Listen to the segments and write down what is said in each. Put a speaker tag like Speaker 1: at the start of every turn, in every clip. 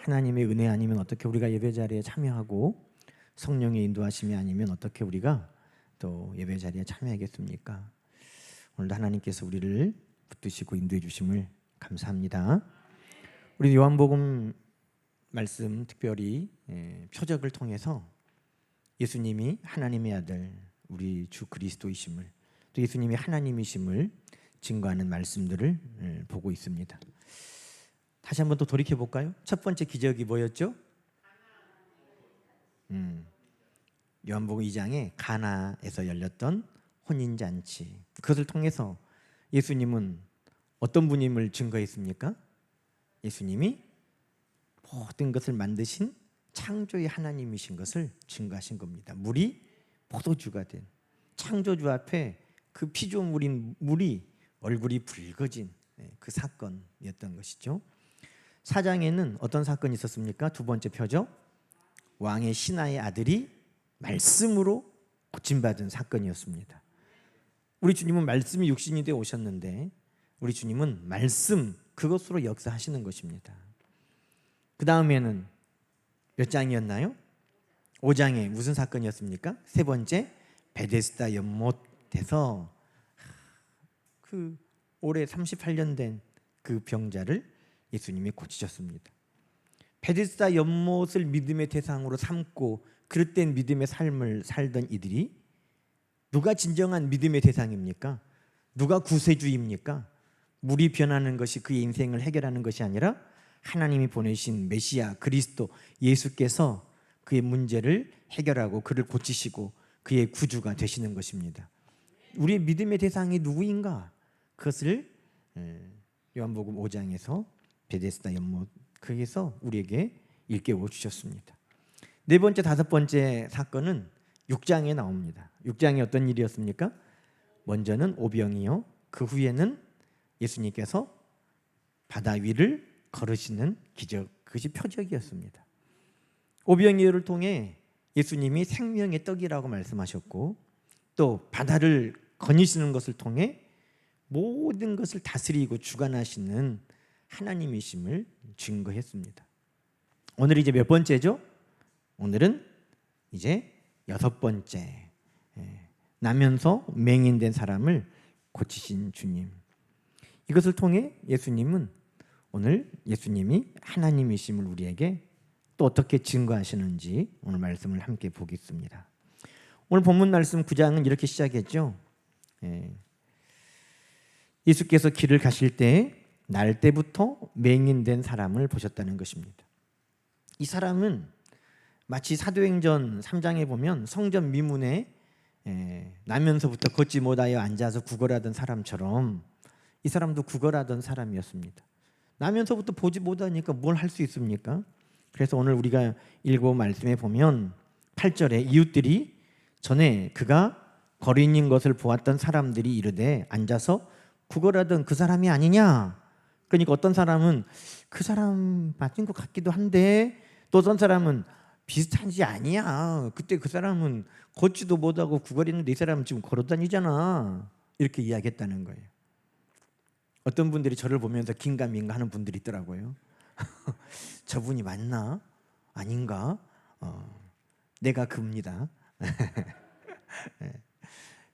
Speaker 1: 하나님의 은혜 아니면 어떻게 우리가 예배 자리에 참여하고 성령의 인도하심이 아니면 어떻게 우리가 또 예배 자리에 참여하겠습니까? 오늘도 하나님께서 우리를 붙드시고 인도해 주심을 감사합니다. 우리 요한복음 말씀 특별히 표적을 통해서 예수님이 하나님의 아들 우리 주 그리스도이심을 또 예수님이 하나님이심을 증거하는 말씀들을 보고 있습니다. 다시 한번 또 돌이켜 볼까요? 첫 번째 기적이 뭐였죠? 요한복음 2장에 가나에서 열렸던 혼인잔치. 그것을 통해서 예수님은 어떤 분임을 증거했습니까? 예수님이 모든 것을 만드신 창조의 하나님이신 것을 증거하신 겁니다. 물이 포도주가 된 창조주 앞에 그 피조물인 물이 얼굴이 붉어진 그 사건이었던 것이죠. 4장에는 어떤 사건이 있었습니까? 두 번째 표적, 왕의 신하의 아들이 말씀으로 고침받은 사건이었습니다. 우리 주님은 말씀이 육신이 되어 오셨는데 우리 주님은 말씀 그것으로 역사하시는 것입니다. 그 다음에는 몇 장이었나요? 5장에 무슨 사건이었습니까? 세 번째 베데스다 연못에서 그 올해 38년 된 그 병자를 예수님이 고치셨습니다. 베데스다 연못을 믿음의 대상으로 삼고 그릇된 믿음의 삶을 살던 이들이 누가 진정한 믿음의 대상입니까? 누가 구세주입니까? 물이 변하는 것이 그의 인생을 해결하는 것이 아니라 하나님이 보내신 메시아 그리스도 예수께서 그의 문제를 해결하고 그를 고치시고 그의 구주가 되시는 것입니다. 우리의 믿음의 대상이 누구인가? 그것을 요한복음 5장에서 베데스다 연못 거기서 우리에게 일깨워 주셨습니다. 네 번째, 다섯 번째 사건은 6장에 나옵니다. 6장에 어떤 일이었습니까? 먼저는 오병이요. 그 후에는 예수님께서 바다 위를 걸으시는 기적, 그것이 표적이었습니다. 오병이어를 통해 예수님이 생명의 떡이라고 말씀하셨고 또 바다를 거니시는 것을 통해 모든 것을 다스리고 주관하시는 하나님이심을 증거했습니다. 오늘 이제 몇 번째죠? 오늘은 이제 여섯 번째, 나면서 맹인된 사람을 고치신 주님. 이것을 통해 예수님은 오늘 예수님이 하나님이심을 우리에게 또 어떻게 증거하시는지 오늘 말씀을 함께 보겠습니다. 오늘 본문 말씀 9장은 이렇게 시작했죠. 예수께서 길을 가실 때 날 때부터 맹인된 사람을 보셨다는 것입니다. 이 사람은 마치 사도행전 3장에 보면 성전 미문에 나면서부터 걷지 못하여 앉아서 구걸하던 사람처럼 이 사람도 구걸하던 사람이었습니다. 나면서부터 보지 못하니까 뭘 할 수 있습니까? 그래서 오늘 우리가 읽어본 말씀에 보면 8절에 이웃들이 전에 그가 거리는 것을 보았던 사람들이 이르되 앉아서 구걸하던 그 사람이 아니냐? 그러니까 어떤 사람은 그 사람 맞은 것 같기도 한데 또 어떤 사람은 비슷한지 아니야. 그때 그 사람은 걷지도 못하고 구걸했는데 이 사람은 지금 걸어다니잖아. 이렇게 이야기했다는 거예요. 어떤 분들이 저를 보면서 긴가민가 하는 분들이 있더라고요. 저분이 맞나? 아닌가? 내가 그입니다.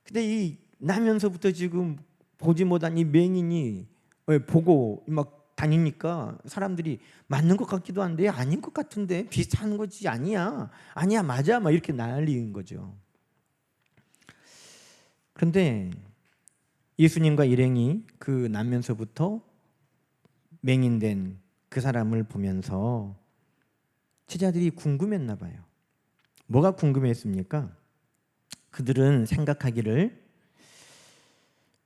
Speaker 1: 근데 이 나면서부터 지금 보지 못한 이 맹인이 보고 막 다니니까 사람들이 맞는 것 같기도 한데 아닌 것 같은데 비슷한 거지 아니야 맞아 막 이렇게 난리인 거죠. 그런데 예수님과 일행이 그 나면서부터 맹인된 그 사람을 보면서 제자들이 궁금했나 봐요. 뭐가 궁금했습니까? 그들은 생각하기를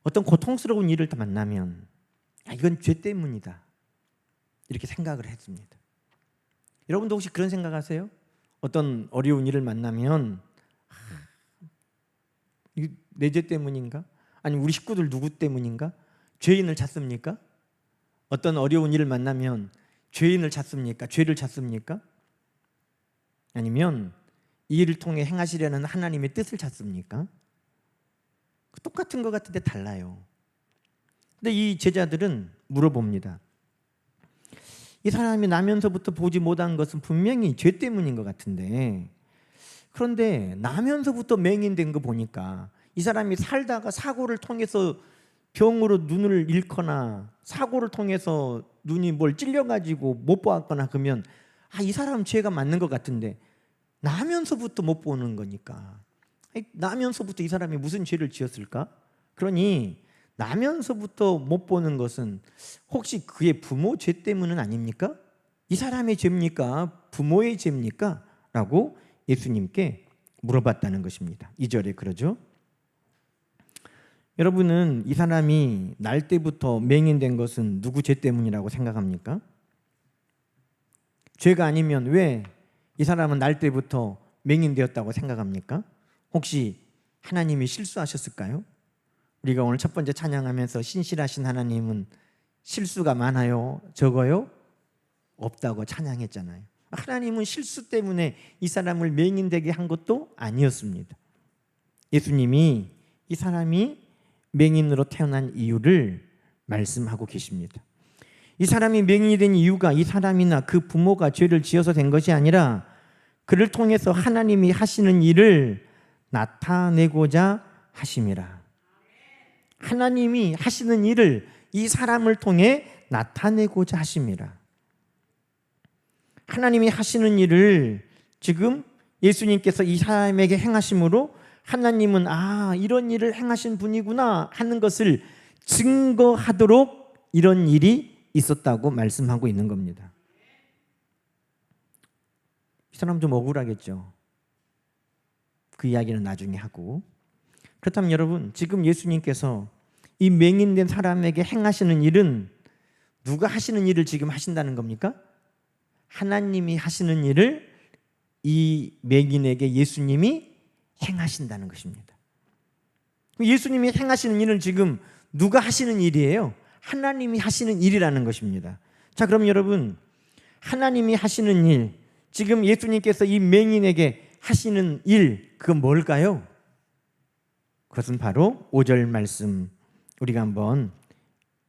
Speaker 1: 어떤 고통스러운 일을 만나면 이건 죄 때문이다 이렇게 생각을 했습니다. 여러분도 혹시 그런 생각하세요? 어떤 어려운 일을 만나면 내 죄 때문인가? 아니면 우리 식구들 누구 때문인가? 죄인을 찾습니까? 어떤 어려운 일을 만나면 죄인을 찾습니까? 죄를 찾습니까? 아니면 이 일을 통해 행하시려는 하나님의 뜻을 찾습니까? 똑같은 것 같은데 달라요. 근데 이 제자들은 물어봅니다. 이 사람이 나면서부터 보지 못한 것은 분명히 죄 때문인 것 같은데, 그런데 나면서부터 맹인된 거 보니까 이 사람이 살다가 사고를 통해서 병으로 눈을 잃거나 사고를 통해서 눈이 뭘 찔려가지고 못 보았거나 그러면 이 사람 죄가 맞는 것 같은데, 나면서부터 못 보는 거니까 나면서부터 이 사람이 무슨 죄를 지었을까? 그러니 나면서부터 못 보는 것은 혹시 그의 부모 죄 때문은 아닙니까? 이 사람의 죄입니까? 부모의 죄입니까? 라고 예수님께 물어봤다는 것입니다. 2절에 그러죠. 여러분은 이 사람이 날 때부터 맹인된 것은 누구 죄 때문이라고 생각합니까? 죄가 아니면 왜 이 사람은 날 때부터 맹인되었다고 생각합니까? 혹시 하나님이 실수하셨을까요? 우리가 오늘 첫 번째 찬양하면서 신실하신 하나님은 실수가 많아요? 적어요? 없다고 찬양했잖아요. 하나님은 실수 때문에 이 사람을 맹인되게 한 것도 아니었습니다. 예수님이 이 사람이 맹인으로 태어난 이유를 말씀하고 계십니다. 이 사람이 맹인이 된 이유가 이 사람이나 그 부모가 죄를 지어서 된 것이 아니라 그를 통해서 하나님이 하시는 일을 나타내고자 하심이라. 하나님이 하시는 일을 이 사람을 통해 나타내고자 하심이라. 하나님이 하시는 일을 지금 예수님께서 이 사람에게 행하심으로 하나님은 이런 일을 행하신 분이구나 하는 것을 증거하도록 이런 일이 있었다고 말씀하고 있는 겁니다. 이 사람 좀 억울하겠죠. 그 이야기는 나중에 하고. 그렇다면 여러분, 지금 예수님께서 이 맹인된 사람에게 행하시는 일은 누가 하시는 일을 지금 하신다는 겁니까? 하나님이 하시는 일을 이 맹인에게 예수님이 행하신다는 것입니다. 예수님이 행하시는 일은 지금 누가 하시는 일이에요? 하나님이 하시는 일이라는 것입니다. 자, 그럼 여러분, 하나님이 하시는 일, 지금 예수님께서 이 맹인에게 하시는 일, 그건 뭘까요? 그것은 바로 5절 말씀 우리가 한번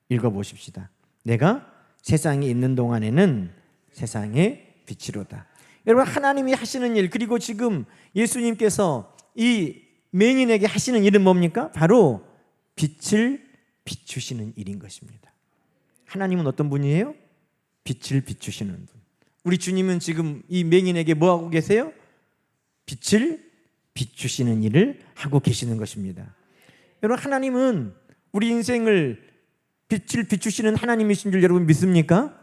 Speaker 1: 읽어보십시다. 내가 세상에 있는 동안에는 세상의 빛이로다. 여러분, 하나님이 하시는 일, 그리고 지금 예수님께서 이 맹인에게 하시는 일은 뭡니까? 바로 빛을 비추시는 일인 것입니다. 하나님은 어떤 분이에요? 빛을 비추시는 분. 우리 주님은 지금 이 맹인에게 뭐하고 계세요? 빛을 비추시는 일을 하고 계시는 것입니다. 여러분, 하나님은 우리 인생을 빛을 비추시는 하나님이신 줄 여러분 믿습니까?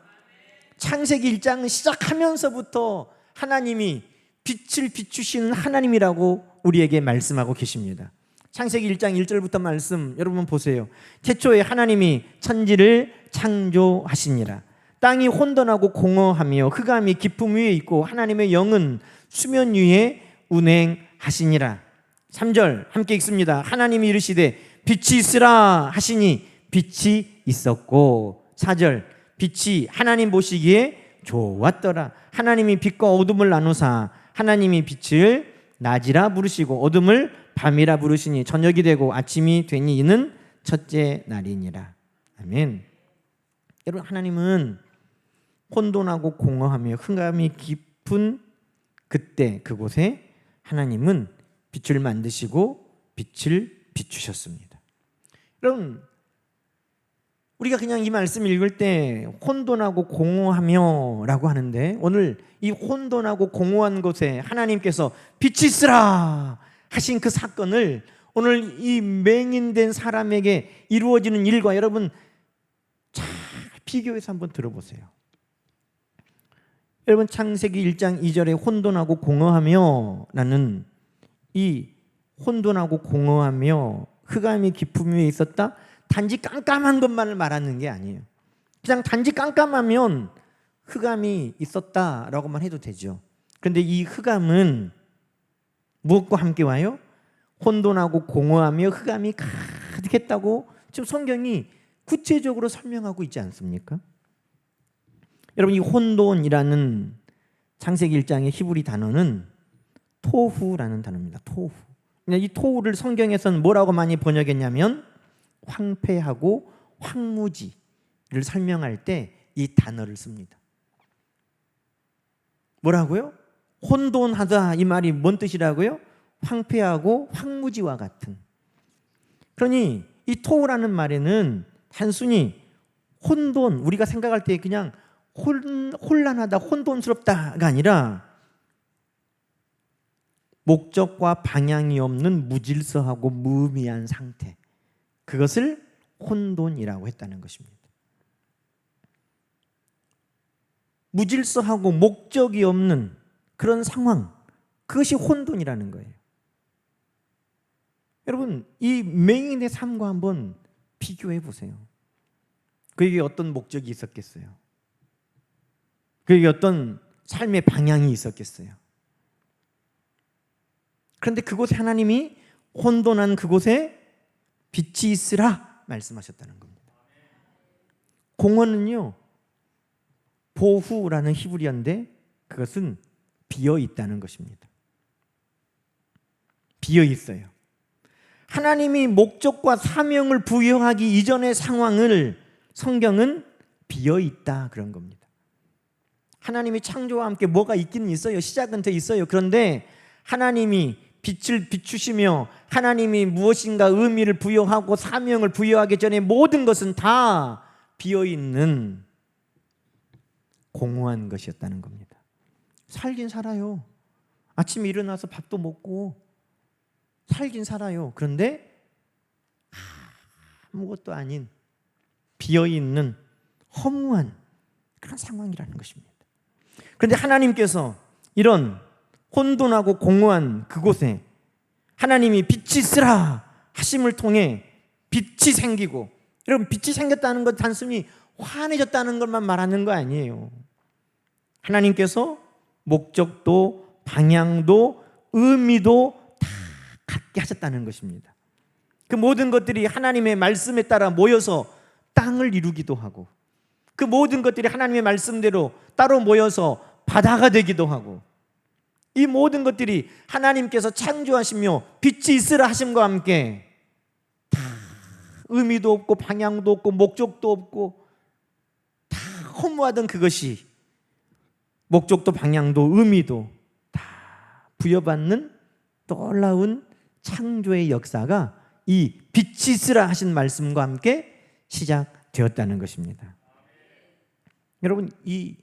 Speaker 1: 창세기 1장 시작하면서부터 하나님이 빛을 비추시는 하나님이라고 우리에게 말씀하고 계십니다. 창세기 1장 1절부터 말씀 여러분 보세요. 태초에 하나님이 천지를 창조하시니라. 땅이 혼돈하고 공허하며 흑암이 깊음 위에 있고 하나님의 영은 수면 위에 운행하시니라. 3절 함께 읽습니다. 하나님이 이르시되 빛이 있으라 하시니 빛이 있었고. 4절 빛이 하나님 보시기에 좋았더라. 하나님이 빛과 어둠을 나누사 하나님이 빛을 낮이라 부르시고 어둠을 밤이라 부르시니 저녁이 되고 아침이 되니 이는 첫째 날이니라. 아멘. 여러분, 하나님은 혼돈하고 공허하며 흑암이 깊은 그때 그곳에 하나님은 빛을 만드시고 빛을 비추셨습니다. 여러분, 우리가 그냥 이 말씀 읽을 때 혼돈하고 공허하며 라고 하는데, 오늘 이 혼돈하고 공허한 곳에 하나님께서 빛이 있으라 하신 그 사건을 오늘 이 맹인된 사람에게 이루어지는 일과 여러분 잘 비교해서 한번 들어보세요. 여러분, 창세기 1장 2절에 혼돈하고 공허하며 라는 이 혼돈하고 공허하며 흑암이 깊음 위에 있었다, 단지 깜깜한 것만을 말하는 게 아니에요. 그냥 단지 깜깜하면 흑암이 있었다라고만 해도 되죠. 그런데 이 흑암은 무엇과 함께 와요? 혼돈하고 공허하며 흑암이 가득했다고 지금 성경이 구체적으로 설명하고 있지 않습니까? 여러분, 이 혼돈이라는 창세기 1장의 히브리 단어는 토후라는 단어입니다. 토후. 이 토후를 성경에서는 뭐라고 많이 번역했냐면 황폐하고 황무지를 설명할 때 이 단어를 씁니다. 뭐라고요? 혼돈하다, 이 말이 뭔 뜻이라고요? 황폐하고 황무지와 같은. 그러니 이 토우라는 말에는 단순히 혼돈, 우리가 생각할 때 그냥 혼란하다, 혼돈스럽다가 아니라 목적과 방향이 없는 무질서하고 무의미한 상태, 그것을 혼돈이라고 했다는 것입니다. 무질서하고 목적이 없는 그런 상황, 그것이 혼돈이라는 거예요. 여러분, 이 맹인의 삶과 한번 비교해 보세요. 그에게 어떤 목적이 있었겠어요? 그에게 어떤 삶의 방향이 있었겠어요? 그런데 그곳에 하나님이 혼돈한 그곳에 빛이 있으라 말씀하셨다는 겁니다. 공원은요, 보후라는 히브리어인데 그것은 비어 있다는 것입니다. 비어 있어요. 하나님이 목적과 사명을 부여하기 이전의 상황을 성경은 비어 있다 그런 겁니다. 하나님이 창조와 함께 뭐가 있기는 있어요. 시작은 돼 있어요. 그런데 하나님이 빛을 비추시며 하나님이 무엇인가 의미를 부여하고 사명을 부여하기 전에 모든 것은 다 비어 있는 공허한 것이었다는 겁니다. 살긴 살아요. 아침에 일어나서 밥도 먹고 살긴 살아요. 그런데 아무것도 아닌 비어있는 허무한 그런 상황이라는 것입니다. 그런데 하나님께서 이런 혼돈하고 공허한 그곳에 하나님이 빛이 있으라 하심을 통해 빛이 생기고, 여러분, 빛이 생겼다는 것 단순히 환해졌다는 것만 말하는 거 아니에요. 하나님께서 목적도 방향도 의미도 다 갖게 하셨다는 것입니다. 그 모든 것들이 하나님의 말씀에 따라 모여서 땅을 이루기도 하고, 그 모든 것들이 하나님의 말씀대로 따로 모여서 바다가 되기도 하고, 이 모든 것들이 하나님께서 창조하시며 빛이 있으라 하심과 함께 다 의미도 없고 방향도 없고 목적도 없고 다 허무하던 그것이 목적도 방향도 의미도 다 부여받는 놀라운 창조의 역사가 이 빛이 있으라 하신 말씀과 함께 시작되었다는 것입니다. 여러분, 이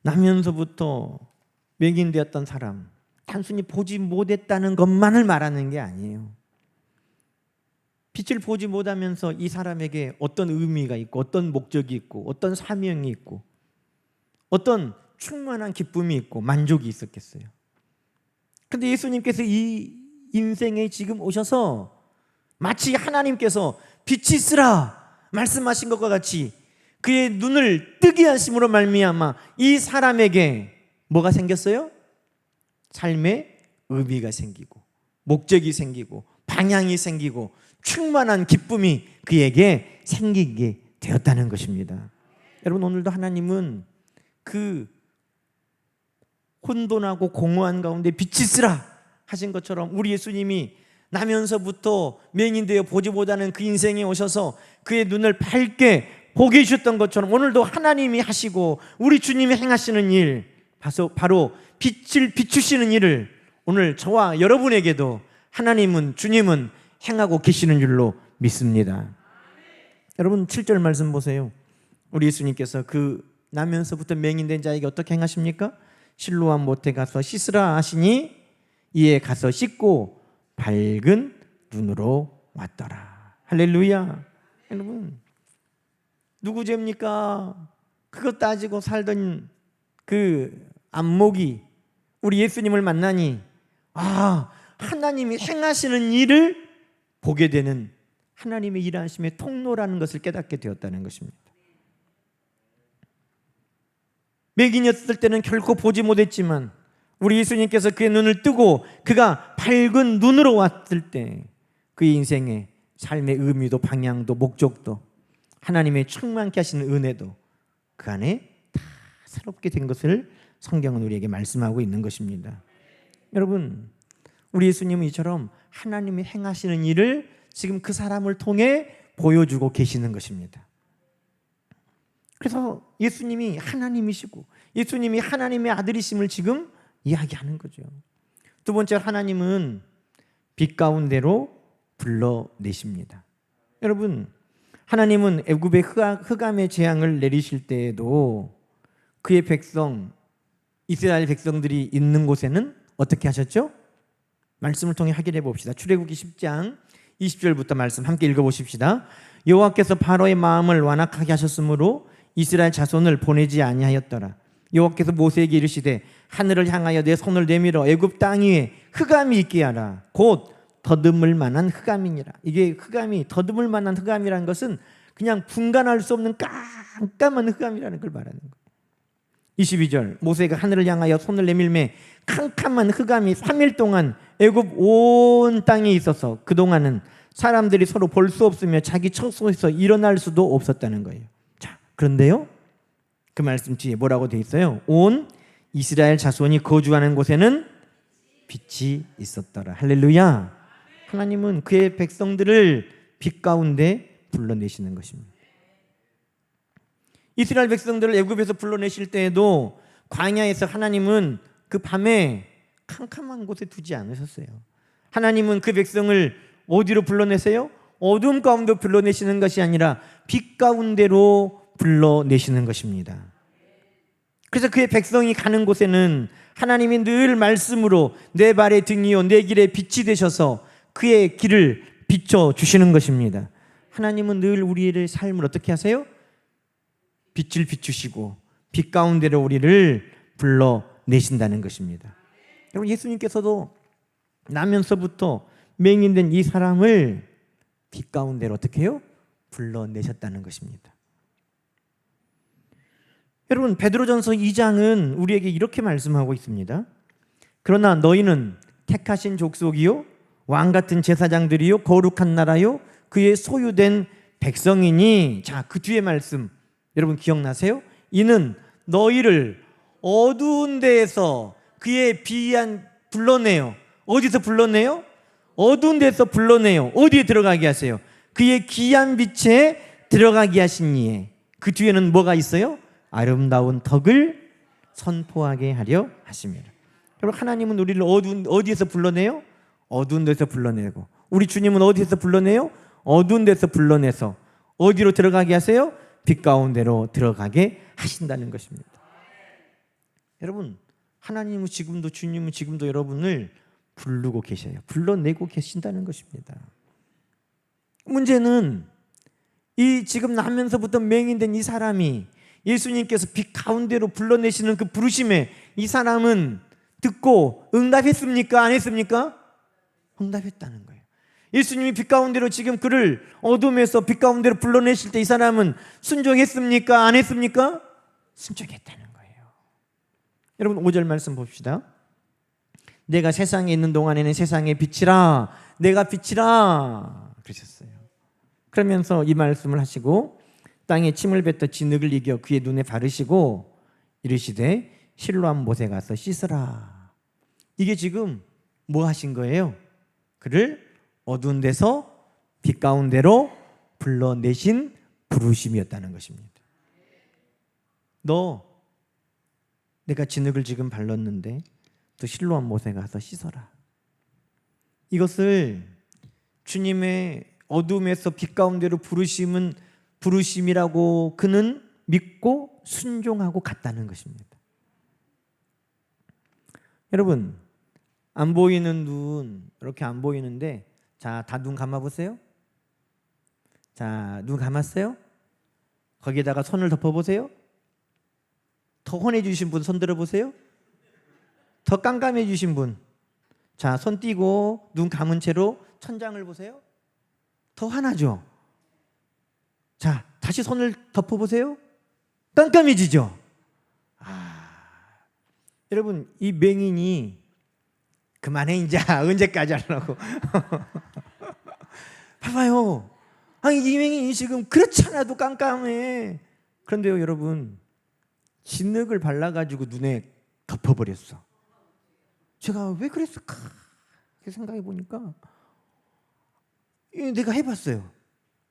Speaker 1: 나면서부터 맹인되었던 사람, 단순히 보지 못했다는 것만을 말하는 게 아니에요. 빛을 보지 못하면서 이 사람에게 어떤 의미가 있고 어떤 목적이 있고 어떤 사명이 있고 어떤 충만한 기쁨이 있고 만족이 있었겠어요. 그런데 예수님께서 이 인생에 지금 오셔서 마치 하나님께서 빛이 있으라 말씀하신 것과 같이 그의 눈을 뜨게 하심으로 말미암아 이 사람에게 뭐가 생겼어요? 삶의 의미가 생기고 목적이 생기고 방향이 생기고 충만한 기쁨이 그에게 생기게 되었다는 것입니다. 여러분, 오늘도 하나님은 그 혼돈하고 공허한 가운데 빛이 있으라 하신 것처럼 우리 예수님이 나면서부터 맹인되어 보지 못하는 그 인생에 오셔서 그의 눈을 밝게 보게 해주셨던 것처럼 오늘도 하나님이 하시고 우리 주님이 행하시는 일, 바로 빛을 비추시는 일을 오늘 저와 여러분에게도 하나님은, 주님은 행하고 계시는 줄로 믿습니다. 여러분, 7절 말씀 보세요. 우리 예수님께서 그 나면서부터 맹인된 자에게 어떻게 행하십니까? 실로암 못에 가서 씻으라 하시니 이에 가서 씻고 밝은 눈으로 왔더라. 할렐루야. 여러분, 누구 죄입니까? 그것 따지고 살던 그 안목이 우리 예수님을 만나니 하나님이 행하시는 일을 보게 되는 하나님의 일하심의 통로라는 것을 깨닫게 되었다는 것입니다. 맹인이었을 때는 결코 보지 못했지만 우리 예수님께서 그의 눈을 뜨고 그가 밝은 눈으로 왔을 때 그의 인생의 삶의 의미도 방향도 목적도 하나님의 충만케 하시는 은혜도 그 안에 다 새롭게 된 것을 성경은 우리에게 말씀하고 있는 것입니다. 여러분, 우리 예수님은 이처럼 하나님이 행하시는 일을 지금 그 사람을 통해 보여주고 계시는 것입니다. 그래서 예수님이 하나님이시고 예수님이 하나님의 아들이심을 지금 이야기하는 거죠. 두 번째, 하나님은 빛 가운데로 불러내십니다. 여러분, 하나님은 애굽의 흑암의 재앙을 내리실 때에도 그의 백성, 이스라엘 백성들이 있는 곳에는 어떻게 하셨죠? 말씀을 통해 확인해 봅시다. 출애굽기 10장 20절부터 말씀 함께 읽어보십시다. 여호와께서 바로의 마음을 완악하게 하셨으므로 이스라엘 자손을 보내지 아니하였더라. 여호와께서 모세에게 이르시되 하늘을 향하여 내 손을 내밀어 애굽 땅 위에 흑암이 있게 하라. 곧 더듬을 만한 흑암이니라. 이게 흑암이, 더듬을 만한 흑암이라는 것은 그냥 분간할 수 없는 깜깜한 흑암이라는 걸 말하는 거예요. 22절, 모세가 하늘을 향하여 손을 내밀매 캄캄한 흑암이 3일 동안 애굽 온 땅에 있어서 그동안은 사람들이 서로 볼 수 없으며 자기 처소에서 일어날 수도 없었다는 거예요. 자, 그런데요, 그 말씀 뒤에 뭐라고 돼 있어요? 온 이스라엘 자손이 거주하는 곳에는 빛이 있었더라. 할렐루야. 하나님은 그의 백성들을 빛 가운데 불러내시는 것입니다. 이스라엘 백성들을 애굽에서 불러내실 때에도 광야에서 하나님은 그 밤에 캄캄한 곳에 두지 않으셨어요. 하나님은 그 백성을 어디로 불러내세요? 어둠 가운데 불러내시는 것이 아니라 빛 가운데로 불러내시는 것입니다. 그래서 그의 백성이 가는 곳에는 하나님이 늘 말씀으로 내 발의 등이요 내 길에 빛이 되셔서 그의 길을 비춰주시는 것입니다. 하나님은 늘 우리의 삶을 어떻게 하세요? 빛을 비추시고 빛 가운데로 우리를 불러내신다는 것입니다. 여러분, 예수님께서도 나면서부터 맹인된 이 사람을 빛 가운데로 어떻게 해요? 불러내셨다는 것입니다. 여러분, 베드로전서 2장은 우리에게 이렇게 말씀하고 있습니다. 그러나 너희는 택하신 족속이요 왕같은 제사장들이요 거룩한 나라요 그의 소유된 백성이니. 자, 그 뒤에 말씀 여러분 기억나세요? 이는 너희를 어두운 데에서 그의 비한 불러내요. 어디서 불러내요? 어두운 데서 불러내요. 어디에 들어가게 하세요? 그의 귀한 빛에 들어가게 하시니에. 그 뒤에는 뭐가 있어요? 아름다운 덕을 선포하게 하려 하십니다. 여러분, 하나님은 우리를 어디에서 불러내요? 어두운 데서 불러내고, 우리 주님은 어디에서 불러내요? 어두운 데서 불러내서 어디로 들어가게 하세요? 빛 가운데로 들어가게 하신다는 것입니다. 여러분, 하나님은 지금도, 주님은 지금도 여러분을 부르고 계셔요. 불러내고 계신다는 것입니다. 문제는 이 지금 나면서부터 맹인된 이 사람이 예수님께서 빛 가운데로 불러내시는 그 부르심에 이 사람은 듣고 응답했습니까? 안 했습니까? 응답했다는 거예요. 예수님이 빛 가운데로 지금 그를 어둠에서 빛 가운데로 불러내실 때 이 사람은 순종했습니까? 안 했습니까? 순종했다는 거예요. 여러분, 5절 말씀 봅시다. 내가 세상에 있는 동안에는 세상의 빛이라, 내가 빛이라 그러셨어요. 그러면서 이 말씀을 하시고 땅에 침을 뱉어 진흙을 이겨 그의 눈에 바르시고 이르시되 실로암 못에 가서 씻으라. 이게 지금 뭐 하신 거예요? 그를 어두운 데서 빛 가운데로 불러내신 부르심이었다는 것입니다. 너 내가 진흙을 지금 발랐는데 또 실로암 못에 가서 씻어라. 이것을 주님의 어둠에서 빛 가운데로 부르심이라고 그는 믿고 순종하고 갔다는 것입니다. 여러분, 안 보이는 눈, 이렇게 안 보이는데, 자, 다 눈 감아보세요. 자, 눈 감았어요? 거기에다가 손을 덮어보세요. 더 환해주신 분 손 들어보세요. 더 깜깜해주신 분, 자, 손 띄고 눈 감은 채로 천장을 보세요. 더 환하죠? 자, 다시 손을 덮어보세요. 깜깜해지죠? 여러분, 이 맹인이 그만해 이제 언제까지 하려고 봐봐요. 아니, 이 맹인이 지금 그렇잖아도 깜깜해. 그런데요, 여러분, 진흙을 발라가지고 눈에 덮어버렸어. 제가 왜 그랬을까? 이렇게 생각해 보니까 내가 해봤어요.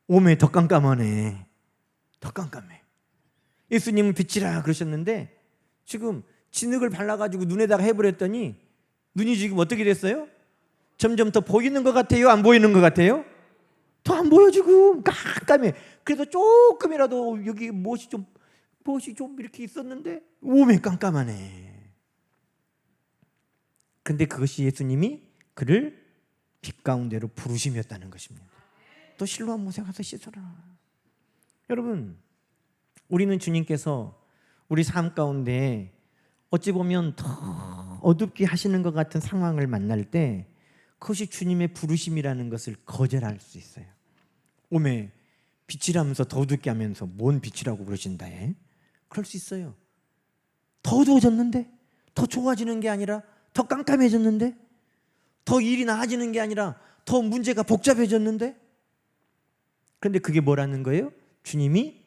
Speaker 1: 오메 더 깜깜하네. 더 깜깜해. 예수님은 빛이라 그러셨는데 지금 진흙을 발라가지고 눈에다가 해버렸더니 눈이 지금 어떻게 됐어요? 점점 더 보이는 것 같아요? 안 보이는 것 같아요? 더 안 보여. 지금 깜깜해. 그래도 조금이라도 여기 무엇이 좀 이렇게 있었는데 오면 깜깜하네. 근데 그것이 예수님이 그를 빛 가운데로 부르심이었다는 것입니다. 또 실로암 못에 가서 씻어라. 여러분, 우리는 주님께서 우리 삶 가운데 어찌 보면 더 어둡게 하시는 것 같은 상황을 만날 때 그것이 주님의 부르심이라는 것을 거절할 수 있어요. 오메 빛이라면서 더 어둡게 하면서 뭔 빛이라고 그러신다 해? 그럴 수 있어요. 더 어두워졌는데? 더 좋아지는 게 아니라 더 깜깜해졌는데? 더 일이 나아지는 게 아니라 더 문제가 복잡해졌는데? 그런데 그게 뭐라는 거예요? 주님이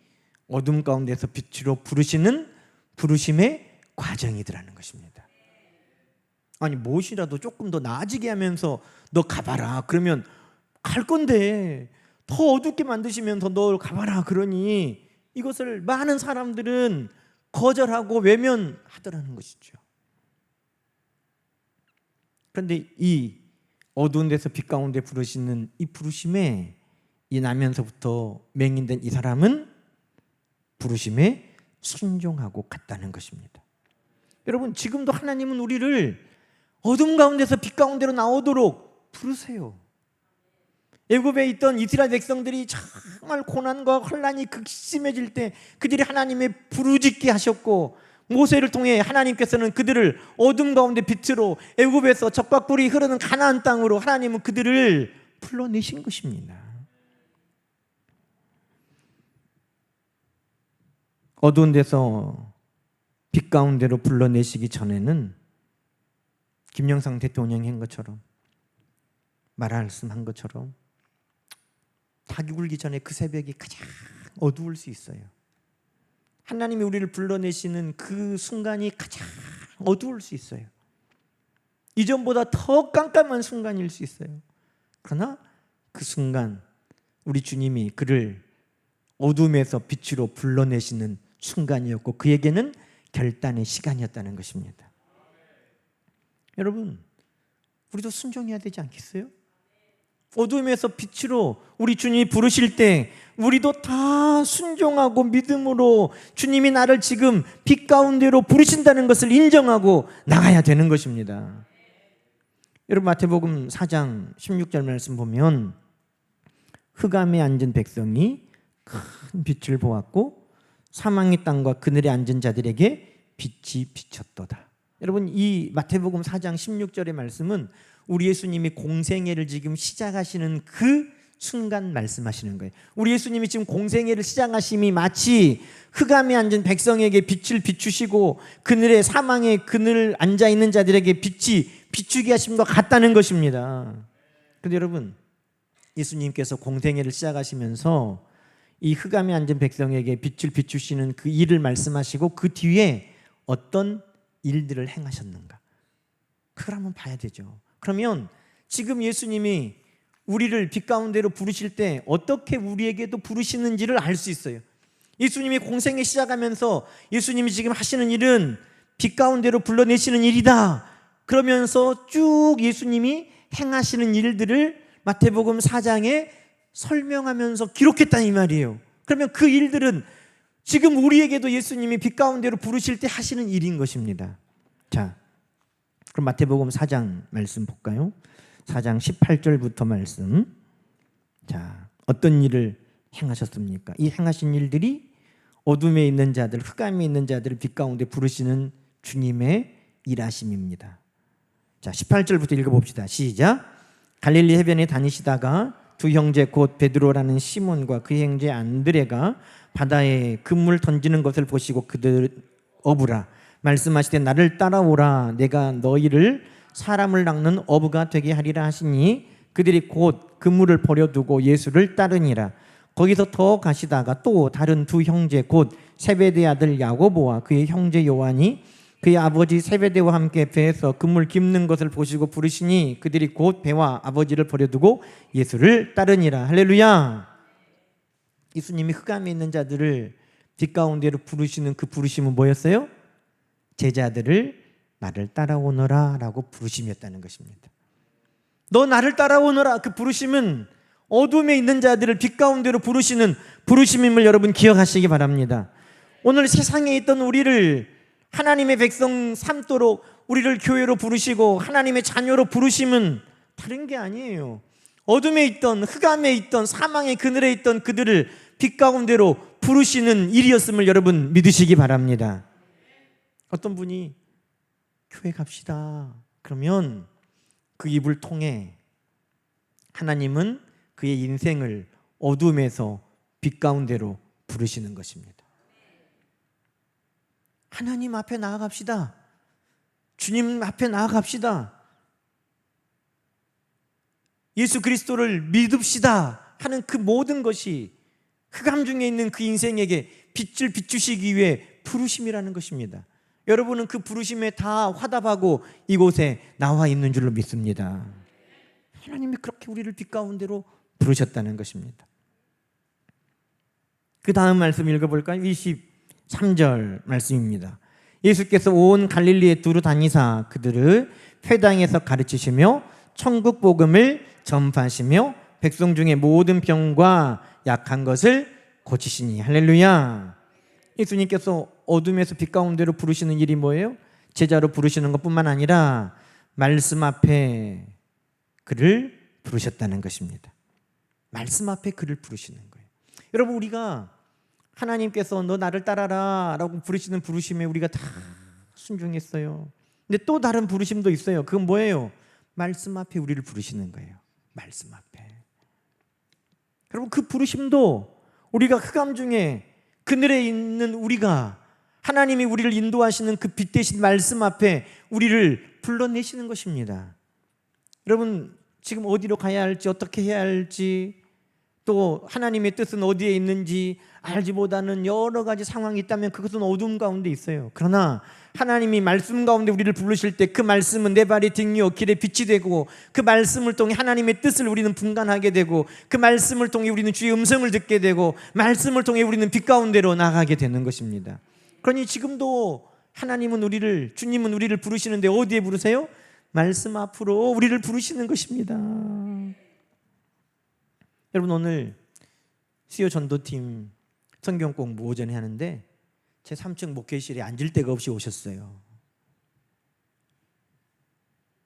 Speaker 1: 어둠 가운데서 빛으로 부르시는 부르심의 과정이더라는 것입니다. 아니 무엇이라도 조금 더 나아지게 하면서 너 가봐라 그러면 갈 건데 더 어둡게 만드시면서 너 가봐라 그러니 이것을 많은 사람들은 거절하고 외면하더라는 것이죠. 그런데 이 어두운 데서 빛 가운데 부르시는 이 부르심에 이 나면서부터 맹인된 이 사람은 부르심에 순종하고 갔다는 것입니다. 여러분, 지금도 하나님은 우리를 어둠 가운데서 빛 가운데로 나오도록 부르세요. 애굽에 있던 이스라엘 백성들이 정말 고난과 혼란이 극심해질 때 그들이 하나님의 부르짖게 하셨고, 모세를 통해 하나님께서는 그들을 어둠 가운데 빛으로 애굽에서 젖과 꿀이 흐르는 가나안 땅으로 하나님은 그들을 불러내신 것입니다. 어두운 데서 빛 가운데로 불러내시기 전에는 김영삼 대통령이 한 것처럼, 말씀한 것처럼 닭이 굴기 전에 그 새벽이 가장 어두울 수 있어요. 하나님이 우리를 불러내시는 그 순간이 가장 어두울 수 있어요. 이전보다 더 깜깜한 순간일 수 있어요. 그러나 그 순간 우리 주님이 그를 어둠에서 빛으로 불러내시는 순간이었고 그에게는 결단의 시간이었다는 것입니다. 여러분, 우리도 순종해야 되지 않겠어요? 어둠에서 빛으로 우리 주님이 부르실 때 우리도 다 순종하고 믿음으로 주님이 나를 지금 빛 가운데로 부르신다는 것을 인정하고 나가야 되는 것입니다. 여러분, 마태복음 4장 16절 말씀 보면 흑암에 앉은 백성이 큰 빛을 보았고 사망의 땅과 그늘에 앉은 자들에게 빛이 비쳤도다. 여러분, 이 마태복음 4장 16절의 말씀은 우리 예수님이 공생애를 지금 시작하시는 그 순간 말씀하시는 거예요. 우리 예수님이 지금 공생애를 시작하심이 마치 흑암에 앉은 백성에게 빛을 비추시고 그늘에 사망의 그늘 앉아있는 자들에게 빛이 비추게 하심과 같다는 것입니다. 그런데 여러분, 예수님께서 공생애를 시작하시면서 이 흑암에 앉은 백성에게 빛을 비추시는 그 일을 말씀하시고 그 뒤에 어떤 일들을 행하셨는가, 그걸 한번 봐야 되죠. 그러면 지금 예수님이 우리를 빛 가운데로 부르실 때 어떻게 우리에게도 부르시는지를 알 수 있어요. 예수님이 공생애 시작하면서 예수님이 지금 하시는 일은 빛 가운데로 불러내시는 일이다 그러면서 쭉 예수님이 행하시는 일들을 마태복음 4장에 설명하면서 기록했다는 이 말이에요. 그러면 그 일들은 지금 우리에게도 예수님이 빛 가운데로 부르실 때 하시는 일인 것입니다. 자, 그럼 마태복음 4장 말씀 볼까요? 4장 18절부터 말씀. 자, 어떤 일을 행하셨습니까? 이 행하신 일들이 어둠에 있는 자들, 흑암에 있는 자들을 빛 가운데 부르시는 주님의 일하심입니다. 자, 18절부터 읽어봅시다. 시작. 갈릴리 해변에 다니시다가 두 형제 곧 베드로라는 시몬과 그 형제 안드레가 바다에 그물 던지는 것을 보시고 그들 어부라 말씀하시되 나를 따라오라 내가 너희를 사람을 낚는 어부가 되게 하리라 하시니 그들이 곧 그물을 버려두고 예수를 따르니라. 거기서 더 가시다가 또 다른 두 형제 곧 세베대 아들 야고보와 그의 형제 요한이 그의 아버지 세베대와 함께 배에서 그물 깁는 것을 보시고 부르시니 그들이 곧 배와 아버지를 버려두고 예수를 따르니라. 할렐루야. 예수님이 흑암에 있는 자들을 빛 가운데로 부르시는 그 부르심은 뭐였어요? 제자들을 나를 따라오너라 라고 부르심이었다는 것입니다. 너 나를 따라오너라, 그 부르심은 어둠에 있는 자들을 빛 가운데로 부르시는 부르심임을 여러분 기억하시기 바랍니다. 오늘 세상에 있던 우리를 하나님의 백성 삼도록 우리를 교회로 부르시고 하나님의 자녀로 부르심은 다른 게 아니에요. 어둠에 있던, 흑암에 있던, 사망의 그늘에 있던 그들을 빛 가운데로 부르시는 일이었음을 여러분 믿으시기 바랍니다. 어떤 분이 교회 갑시다 그러면 그 입을 통해 하나님은 그의 인생을 어둠에서 빛 가운데로 부르시는 것입니다. 하나님 앞에 나아갑시다. 주님 앞에 나아갑시다. 예수 그리스도를 믿읍시다 하는 그 모든 것이 흑암 중에 있는 그 인생에게 빛을 비추시기 위해 부르심이라는 것입니다. 여러분은 그 부르심에 다 화답하고 이곳에 나와 있는 줄로 믿습니다. 하나님이 그렇게 우리를 빛 가운데로 부르셨다는 것입니다. 그 다음 말씀 읽어볼까요? 23절 말씀입니다. 예수께서 온 갈릴리에 두루 다니사 그들을 회당에서 가르치시며 천국 복음을 전파하시며 백성 중에 모든 병과 약한 것을 고치시니. 할렐루야. 예수님께서 어둠에서 빛 가운데로 부르시는 일이 뭐예요? 제자로 부르시는 것뿐만 아니라 말씀 앞에 그를 부르셨다는 것입니다. 말씀 앞에 그를 부르시는 거예요. 여러분, 우리가 하나님께서 너 나를 따라라 라고 부르시는 부르심에 우리가 다 순종했어요. 근데 또 다른 부르심도 있어요. 그건 뭐예요? 말씀 앞에 우리를 부르시는 거예요. 말씀 앞에. 여러분, 그 부르심도 우리가 흑암 중에 그늘에 있는 우리가 하나님이 우리를 인도하시는 그 빛 대신 말씀 앞에 우리를 불러내시는 것입니다. 여러분, 지금 어디로 가야 할지, 어떻게 해야 할지, 또 하나님의 뜻은 어디에 있는지 알지 못하는 여러 가지 상황이 있다면 그것은 어둠 가운데 있어요. 그러나 하나님이 말씀 가운데 우리를 부르실 때 그 말씀은 내 발의 등이요 길의 빛이 되고, 그 말씀을 통해 하나님의 뜻을 우리는 분간하게 되고, 그 말씀을 통해 우리는 주의 음성을 듣게 되고, 말씀을 통해 우리는 빛 가운데로 나가게 되는 것입니다. 그러니 지금도 하나님은 우리를, 주님은 우리를 부르시는데 어디에 부르세요? 말씀 앞으로 우리를 부르시는 것입니다. 여러분, 오늘 수요 전도팀 성경 공부 오전에 하는데 제 3층 목회실에 앉을 데가 없이 오셨어요.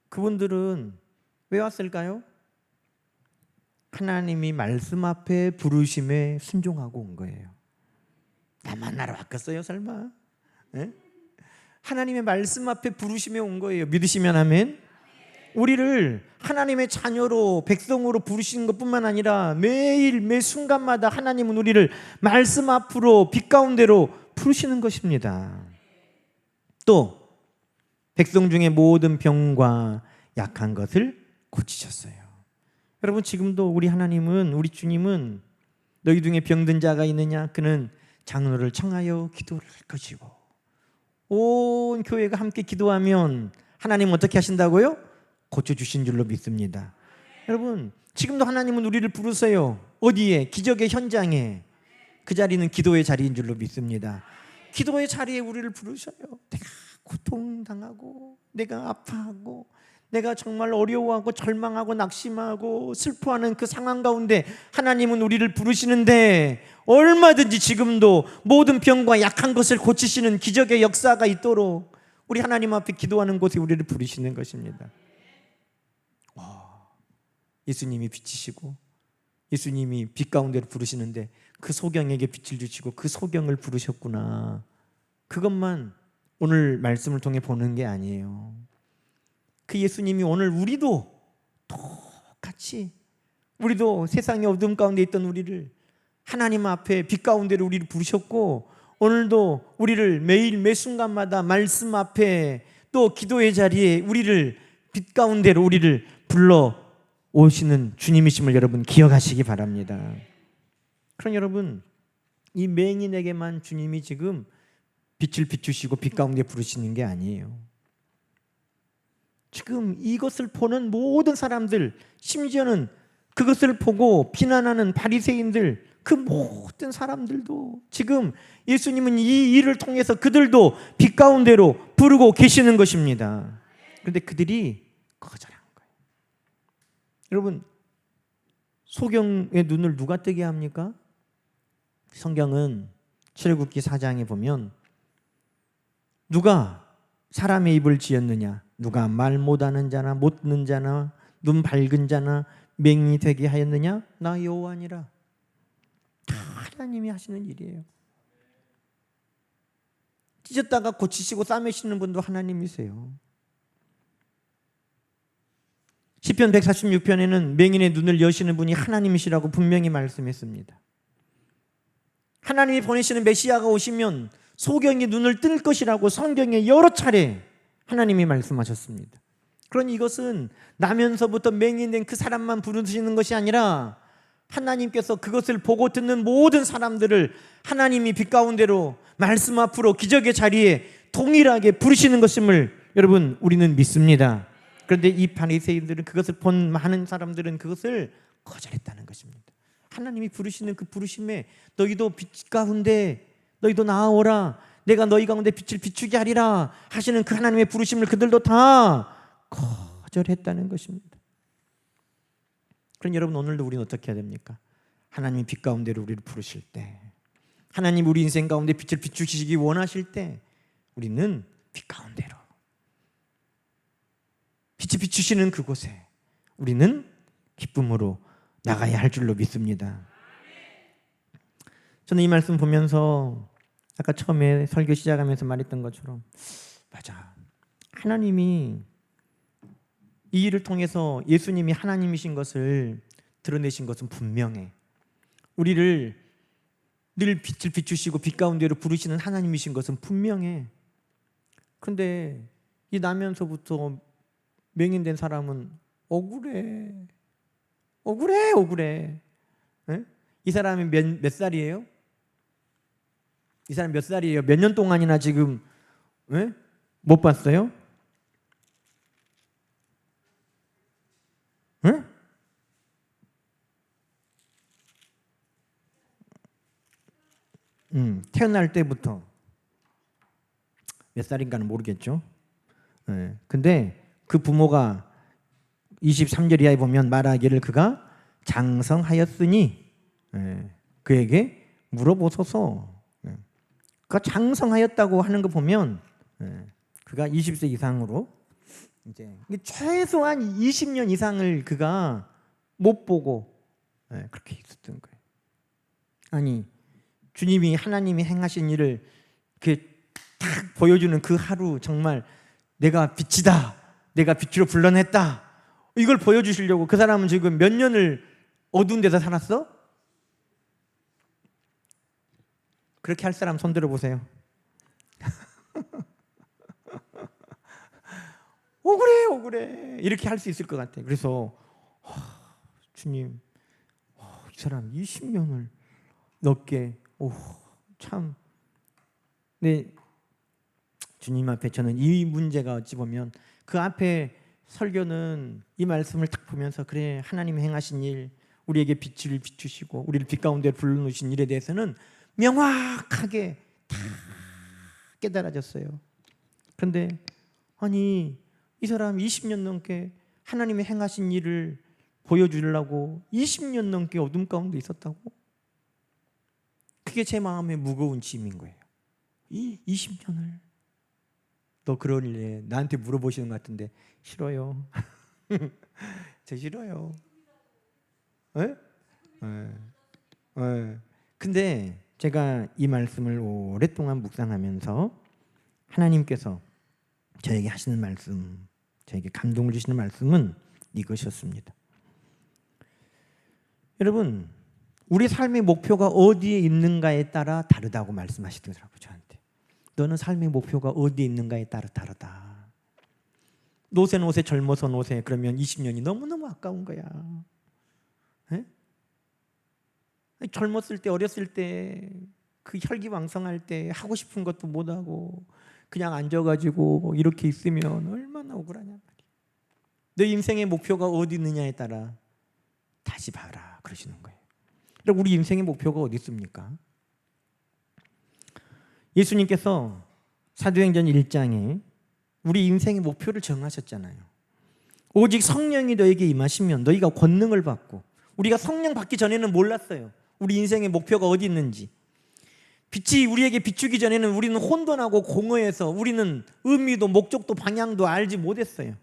Speaker 1: 그분들은 왜 왔을까요? 하나님이 말씀 앞에 부르심에 순종하고 온 거예요. 나 만나러 왔겠어요 설마? 네? 하나님의 말씀 앞에 부르심에 온 거예요. 믿으시면 아멘. 우리를 하나님의 자녀로, 백성으로 부르시는 것뿐만 아니라 매일 매 순간마다 하나님은 우리를 말씀 앞으로 빛 가운데로 부르시는 것입니다. 또 백성 중에 모든 병과 약한 것을 고치셨어요. 여러분, 지금도 우리 하나님은, 우리 주님은 너희 중에 병든 자가 있느냐? 그는 장로를 청하여 기도를 할 것이고, 온 교회가 함께 기도하면 하나님 어떻게 하신다고요? 고쳐주신 줄로 믿습니다. 여러분, 지금도 하나님은 우리를 부르세요. 어디에? 기적의 현장에. 그 자리는 기도의 자리인 줄로 믿습니다. 기도의 자리에 우리를 부르셔요. 내가 고통당하고, 내가 아파하고, 내가 정말 어려워하고 절망하고 낙심하고 슬퍼하는 그 상황 가운데 하나님은 우리를 부르시는데, 얼마든지 지금도 모든 병과 약한 것을 고치시는 기적의 역사가 있도록 우리 하나님 앞에 기도하는 곳에 우리를 부르시는 것입니다. 예수님이 빛이시고 예수님이 빛 가운데로 부르시는데 그 소경에게 빛을 주시고 그 소경을 부르셨구나. 그것만 오늘 말씀을 통해 보는 게 아니에요. 그 예수님이 오늘 우리도 똑같이, 우리도 세상의 어둠 가운데 있던 우리를 하나님 앞에 빛 가운데로 우리를 부르셨고, 오늘도 우리를 매일 매 순간마다 말씀 앞에 또 기도의 자리에 우리를 빛 가운데로 우리를 불러 오시는 주님이심을 여러분 기억하시기 바랍니다. 그럼 여러분, 이 맹인에게만 주님이 지금 빛을 비추시고 빛 가운데 부르시는 게 아니에요. 지금 이것을 보는 모든 사람들, 심지어는 그것을 보고 비난하는 바리새인들, 그 모든 사람들도 지금 예수님은 이 일을 통해서 그들도 빛 가운데로 부르고 계시는 것입니다. 그런데 그들이 거절한 거예요. 여러분, 소경의 눈을 누가 뜨게 합니까? 성경은 출애굽기 4장에 보면 누가 사람의 입을 지었느냐, 누가 말 못하는 자나 못 듣는 자나 눈 밝은 자나 맹인이 되게 하였느냐? 나 여호와니라. 다 하나님이 하시는 일이에요. 찢었다가 고치시고 싸매시는 분도 하나님이세요. 시편 146편에는 맹인의 눈을 여시는 분이 하나님이시라고 분명히 말씀했습니다. 하나님이 보내시는 메시아가 오시면 소경이 눈을 뜰 것이라고 성경에 여러 차례 하나님이 말씀하셨습니다. 그러니 이것은 나면서부터 맹인된 그 사람만 부르시는 것이 아니라 하나님께서 그것을 보고 듣는 모든 사람들을 하나님이 빛 가운데로 말씀 앞으로 기적의 자리에 동일하게 부르시는 것임을 여러분 우리는 믿습니다. 그런데 이 바리새인들은 그것을 본 많은 사람들은 그것을 거절했다는 것입니다. 하나님이 부르시는 그 부르심에 너희도 빛 가운데 너희도 나아오라, 내가 너희 가운데 빛을 비추게 하리라 하시는 그 하나님의 부르심을 그들도 다 거절했다는 것입니다. 그럼 여러분, 오늘도 우리는 어떻게 해야 됩니까? 하나님이 빛 가운데로 우리를 부르실 때, 하나님 우리 인생 가운데 빛을 비추시기 원하실 때 우리는 빛 가운데로, 빛이 비추시는 그곳에 우리는 기쁨으로 나가야 할 줄로 믿습니다. 저는 이 말씀 보면서 아까 처음에 설교 시작하면서 말했던 것처럼, 맞아, 하나님이 이 일을 통해서 예수님이 하나님이신 것을 드러내신 것은 분명해. 우리를 늘 빛을 비추시고 빛 가운데로 부르시는 하나님이신 것은 분명해. 그런데 이 나면서부터 맹인된 사람은 억울해. 에? 이 사람이 몇 살이에요? 이 사람 몇 살이에요? 몇 년 동안이나 지금 못 봤어요? 태어날 때부터 몇 살인가는 모르겠죠. 근데 그 부모가 23절 이하에 보면 말하기를 그가 장성하였으니 그에게 물어보소서. 그가 장성하였다고 하는 거 보면 그가 20세 이상으로 이제 최소한 20년 이상을 그가 못 보고 그렇게 있었던 거예요. 아니, 주님이 하나님이 행하신 일을 이렇게 딱 보여주는 그 하루, 정말 내가 빛이다, 내가 빛으로 불러냈다, 이걸 보여주시려고 그 사람은 지금 몇 년을 어두운 데서 살았어? 그렇게 할 사람 손 들어보세요. 억울해 이렇게 할 수 있을 것 같아. 그래서 주님, 이 사람 20년을 넘게 참. 네, 주님 앞에 저는 이 문제가 어찌 보면 그 앞에 설교는 이 말씀을 딱 보면서, 그래, 하나님이 행하신 일, 우리에게 빛을 비추시고 우리를 빛 가운데 불러놓으신 일에 대해서는 명확하게 다 깨달아졌어요. 그런데 아니, 이 사람 20년 넘게 하나님이 행하신 일을 보여주려고 20년 넘게 어둠 가운데 있었다고? 그게 제 마음에 무거운 짐인 거예요. 이 20년을 너 그럴래? 나한테 물어보시는 것 같은데 싫어요. 저 싫어요. 근데 제가 이 말씀을 오랫동안 묵상하면서 하나님께서 저에게 하시는 말씀, 저에게 감동을 주시는 말씀은 이것이었습니다. 여러분, 우리 삶의 목표가 어디에 있는가에 따라 다르다고 말씀하시더라고요, 저한테. 너는 삶의 목표가 어디에 있는가에 따라 다르다. 노세 젊어서 노세, 그러면 20년이 너무너무 아까운 거야. 젊었을 때, 어렸을 때, 그 혈기왕성할 때 하고 싶은 것도 못하고 그냥 앉아가지고 이렇게 있으면 얼마나 억울하냐 말이야. 너 인생의 목표가 어디 있느냐에 따라 다시 봐라 그러시는 거예요. 우리 인생의 목표가 어디 있습니까? 예수님께서 사도행전 1장에 우리 인생의 목표를 정하셨잖아요. 오직 성령이 너에게 임하시면 너희가 권능을 받고, 우리가 성령 받기 전에는 몰랐어요. 우리 인생의 목표가 어디 있는지. 빛이 우리에게 비추기 전에는 우리는 혼돈하고 공허해서 우리는 의미도 목적도 방향도 알지 못했어요.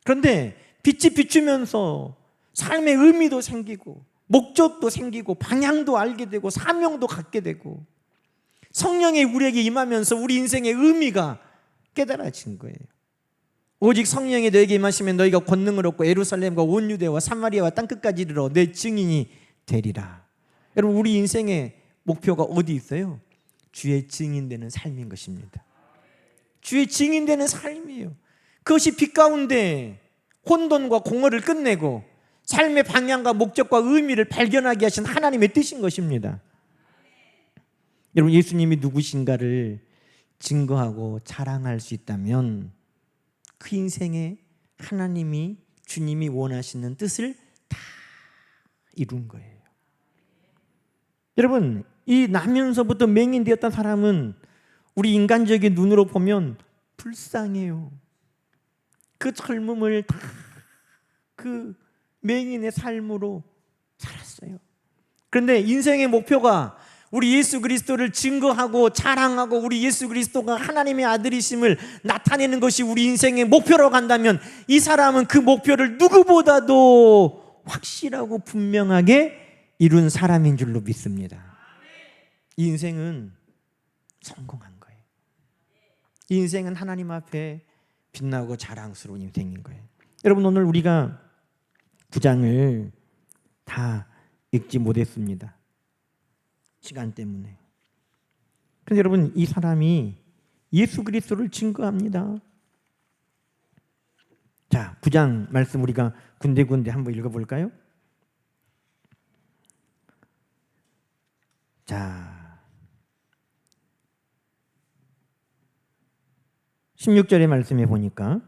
Speaker 1: 그런데 빛이 비추면서 삶의 의미도 생기고 목적도 생기고 방향도 알게 되고 사명도 갖게 되고, 성령이 우리에게 임하면서 우리 인생의 의미가 깨달아진 거예요. 오직 성령이 너에게 임하시면 너희가 권능을 얻고 예루살렘과 온 유대와 사마리아와 땅끝까지 이르러 내 증인이 되리라. 여러분, 우리 인생의 목표가 어디 있어요? 주의 증인되는 삶인 것입니다. 주의 증인되는 삶이에요. 그것이 빛 가운데 혼돈과 공허를 끝내고 삶의 방향과 목적과 의미를 발견하게 하신 하나님의 뜻인 것입니다. 여러분, 예수님이 누구신가를 증거하고 자랑할 수 있다면 그 인생에 하나님이, 주님이 원하시는 뜻을 다 이룬 거예요. 여러분, 이 나면서부터 맹인되었던 사람은 우리 인간적인 눈으로 보면 불쌍해요. 그 젊음을 다 그 맹인의 삶으로 살았어요. 그런데 인생의 목표가 우리 예수 그리스도를 증거하고 자랑하고 우리 예수 그리스도가 하나님의 아들이심을 나타내는 것이 우리 인생의 목표라고 한다면 이 사람은 그 목표를 누구보다도 확실하고 분명하게 이룬 사람인 줄로 믿습니다. 이 인생은 성공한 거예요. 이 인생은 하나님 앞에 빛나고 자랑스러운 인생인 거예요. 여러분, 오늘 우리가 9장을 다 읽지 못했습니다. 시간 때문에. 그런데 여러분, 이 사람이 예수 그리스도를 증거합니다. 자, 9장 말씀 우리가 군데군데 한번 읽어볼까요? 자, 16절의 말씀에 보니까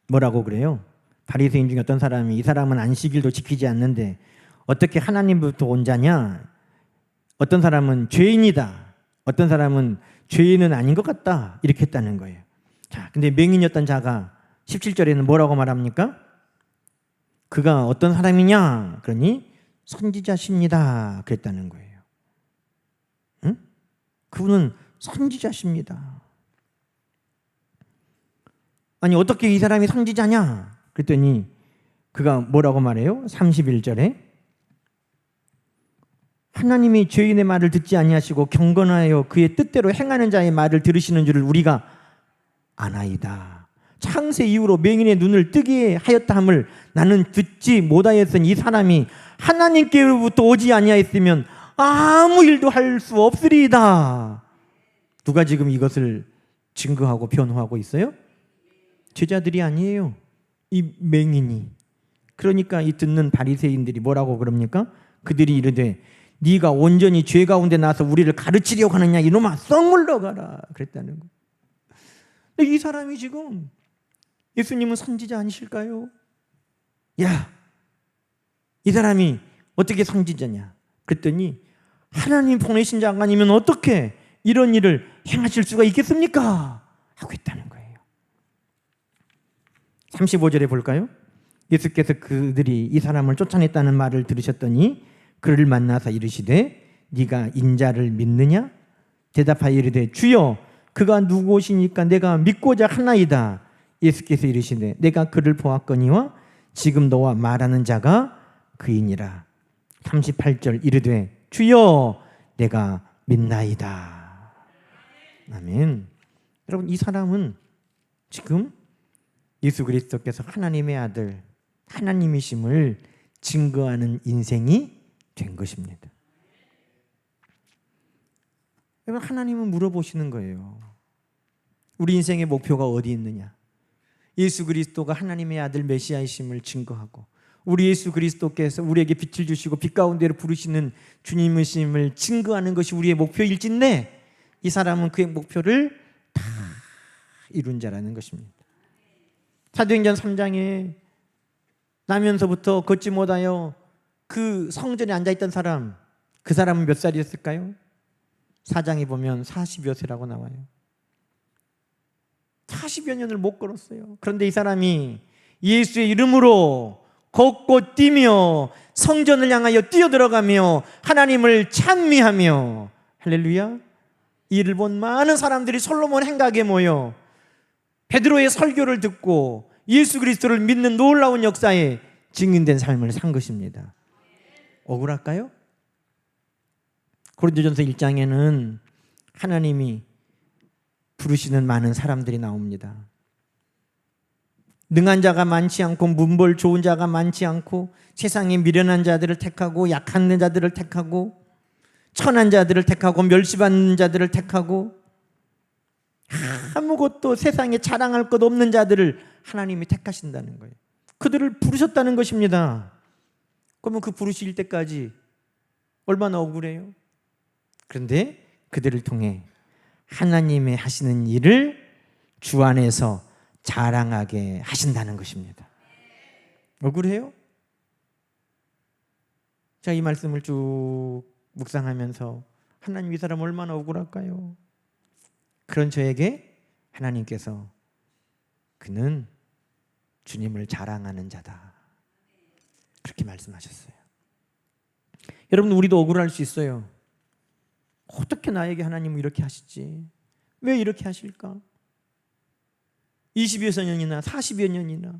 Speaker 1: 뭐라고 그래요? 바리새인 중에 어떤 사람이 이 사람은 안식일도 지키지 않는데 어떻게 하나님부터 온 자냐? 어떤 사람은 죄인이다. 어떤 사람은 죄인은 아닌 것 같다. 이렇게 했다는 거예요. 자, 근데 맹인이었던 자가 17절에는 뭐라고 말합니까? 그가 어떤 사람이냐? 그러니 선지자십니다. 그랬다는 거예요. 응? 그분은 선지자십니다. 아니, 어떻게 이 사람이 선지자냐? 그랬더니 그가 뭐라고 말해요? 31절에 하나님이 죄인의 말을 듣지 아니하시고 경건하여 그의 뜻대로 행하는 자의 말을 들으시는 줄을 우리가 아나이다. 창세 이후로 맹인의 눈을 뜨게 하였다 함을 나는 듣지 못하였으니 이 사람이 하나님께로부터 오지 아니하였으면 아무 일도 할 수 없으리이다. 누가 지금 이것을 증거하고 변호하고 있어요? 제자들이 아니에요. 이 맹인이. 그러니까 이 듣는 바리새인들이 뭐라고 그럽니까? 그들이 이르되 네가 온전히 죄 가운데 나서 우리를 가르치려고 하느냐, 이놈아 썩 물러가라 그랬다는 거예요. 이 사람이 지금 예수님은 선지자 아니실까요? 야, 이 사람이 어떻게 선지자냐? 그랬더니 하나님 보내신 자가 아니면 어떻게 이런 일을 행하실 수가 있겠습니까? 하고 있다는 거예요. 35절에 볼까요? 예수께서 그들이 이 사람을 쫓아냈다는 말을 들으셨더니 그를 만나서 이르시되 네가 인자를 믿느냐? 대답하여 이르되 주여 그가 누구시니까 내가 믿고자 하나이다. 예수께서 이르시되 내가 그를 보았거니와 지금 너와 말하는 자가 그이니라. 38절 이르되 주여 내가 믿나이다. 아멘. 여러분, 이 사람은 지금 예수 그리스도께서 하나님의 아들, 하나님이심을 증거하는 인생이 된 것입니다. 여러분, 하나님은 물어보시는 거예요. 우리 인생의 목표가 어디 있느냐? 예수 그리스도가 하나님의 아들 메시아이심을 증거하고 우리 예수 그리스도께서 우리에게 빛을 주시고 빛 가운데로 부르시는 주님이심을 증거하는 것이 우리의 목표일진데 이 사람은 그의 목표를 다 이룬 자라는 것입니다. 사도행전 3장에 나면서부터 걷지 못하여 그 성전에 앉아있던 사람, 그 사람은 몇 살이었을까요? 4장에 보면 40여 세라고 나와요. 40여 년을 못 걸었어요. 그런데 이 사람이 예수의 이름으로 걷고 뛰며 성전을 향하여 뛰어들어가며 하나님을 찬미하며, 할렐루야, 이를 본 많은 사람들이 솔로몬 행각에 모여 베드로의 설교를 듣고 예수 그리스도를 믿는 놀라운 역사에 증인된 삶을 산 것입니다. 억울할까요? 고린도전서 1장에는 하나님이 부르시는 많은 사람들이 나옵니다. 능한 자가 많지 않고 문벌 좋은 자가 많지 않고 세상에 미련한 자들을 택하고 약한 자들을 택하고 천한 자들을 택하고 멸시받는 자들을 택하고 아무것도 세상에 자랑할 것 없는 자들을 하나님이 택하신다는 거예요. 그들을 부르셨다는 것입니다. 그러면 그 부르실 때까지 얼마나 억울해요? 그런데 그들을 통해 하나님의 하시는 일을 주 안에서 자랑하게 하신다는 것입니다. 억울해요? 자, 이 말씀을 쭉 묵상하면서 하나님, 이 사람 얼마나 억울할까요? 그런 저에게 하나님께서 그는 주님을 자랑하는 자다, 그렇게 말씀하셨어요. 여러분, 우리도 억울할 수 있어요. 어떻게 나에게 하나님은 이렇게 하시지? 왜 이렇게 하실까? 20여 년이나 40여 년이나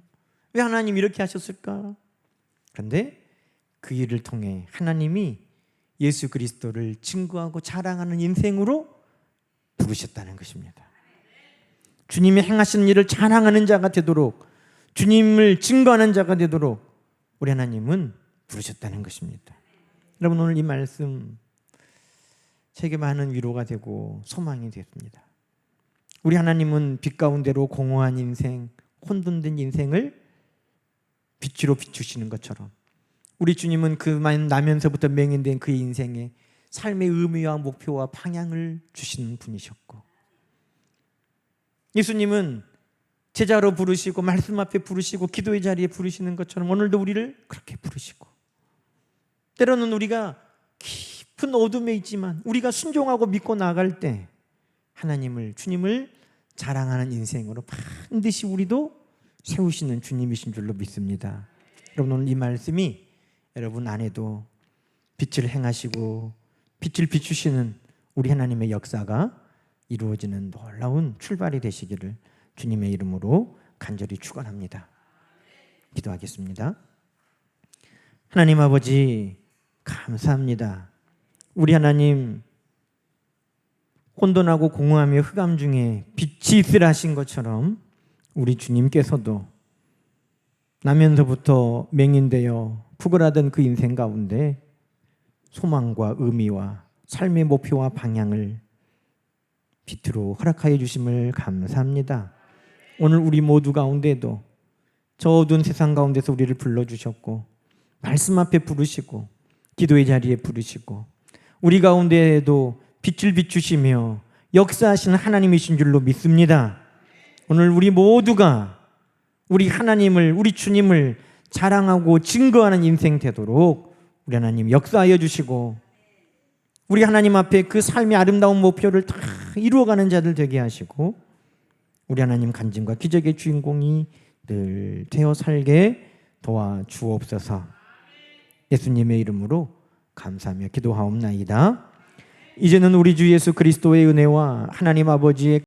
Speaker 1: 왜 하나님 이렇게 하셨을까? 그런데 그 일을 통해 하나님이 예수 그리스도를 증거하고 자랑하는 인생으로 부르셨다는 것입니다. 주님이 행하시는 일을 자랑하는 자가 되도록, 주님을 증거하는 자가 되도록 우리 하나님은 부르셨다는 것입니다. 여러분, 오늘 이 말씀 제게 많은 위로가 되고 소망이 됐습니다. 우리 하나님은 빛 가운데로 공허한 인생, 혼돈된 인생을 빛으로 비추시는 것처럼 우리 주님은 그 나면서부터 맹인된 그의 인생에 삶의 의미와 목표와 방향을 주시는 분이셨고, 예수님은 제자로 부르시고 말씀 앞에 부르시고 기도의 자리에 부르시는 것처럼 오늘도 우리를 그렇게 부르시고, 때로는 우리가 깊은 어둠에 있지만 우리가 순종하고 믿고 나아갈 때 하나님을, 주님을 자랑하는 인생으로 반드시 우리도 세우시는 주님이신 줄로 믿습니다. 여러분, 오늘 이 말씀이 여러분 안에도 빛을 행하시고 빛을 비추시는 우리 하나님의 역사가 이루어지는 놀라운 출발이 되시기를 주님의 이름으로 간절히 축원합니다. 기도하겠습니다. 하나님 아버지, 감사합니다. 우리 하나님, 혼돈하고 공허하며 흑암 중에 빛이 있으라 하신 것처럼 우리 주님께서도 나면서부터 맹인되어 푸근하던 그 인생 가운데 소망과 의미와 삶의 목표와 방향을 빛으로 허락하여 주심을 감사합니다. 오늘 우리 모두 가운데도 저 어두운 세상 가운데서 우리를 불러주셨고 말씀 앞에 부르시고 기도의 자리에 부르시고 우리 가운데에도 빛을 비추시며 역사하시는 하나님이신 줄로 믿습니다. 오늘 우리 모두가 우리 하나님을, 우리 주님을 자랑하고 증거하는 인생 되도록 우리 하나님 역사하여 주시고 우리 하나님 앞에 그 삶의 아름다운 목표를 다 이루어가는 자들 되게 하시고 우리 하나님 간증과 기적의 주인공이 늘 되어 살게 도와주옵소서. 예수님의 이름으로 감사하며 기도하옵나이다. 이제는 우리 주 예수 그리스도의 은혜와 하나님 아버지의